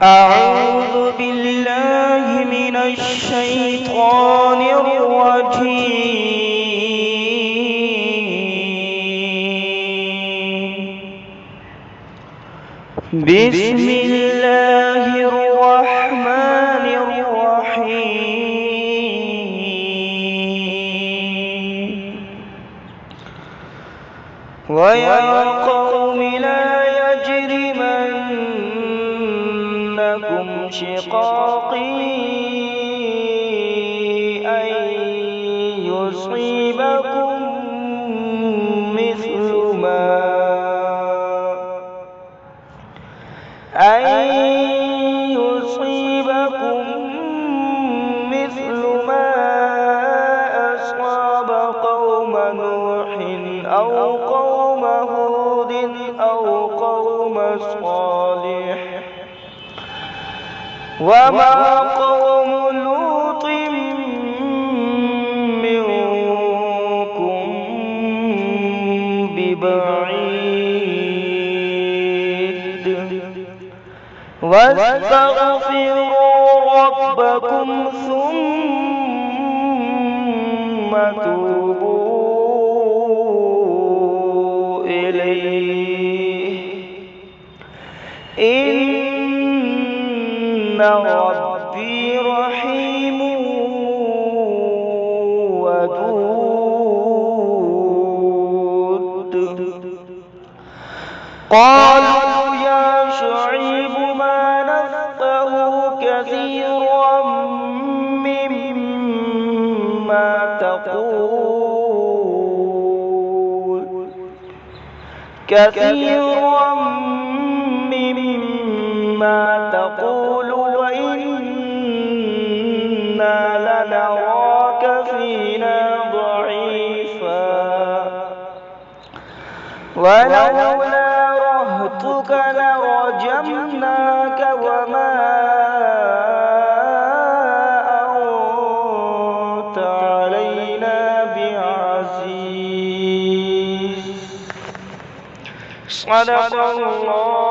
أعوذ بالله من الشيطان الرجيم. بسم الله الرحمن الرحيم. ويا قوم لا يجرمنكم شقاقي أن يصيبكم مثل ما أصاب قوم نوح أو قوم هود أو قوم صالح وما قوم لوط منكم ببعيد واستغفروا ربكم ثم توبوا إليه إن ربي رحيم ودود. قالوا يا شعيب ما نفقه كثيرا مما تقول وإنا لنراك فينا ضعيفا ولولا رهطك لرجمناك وما أنت علينا بعزيز. صدق الله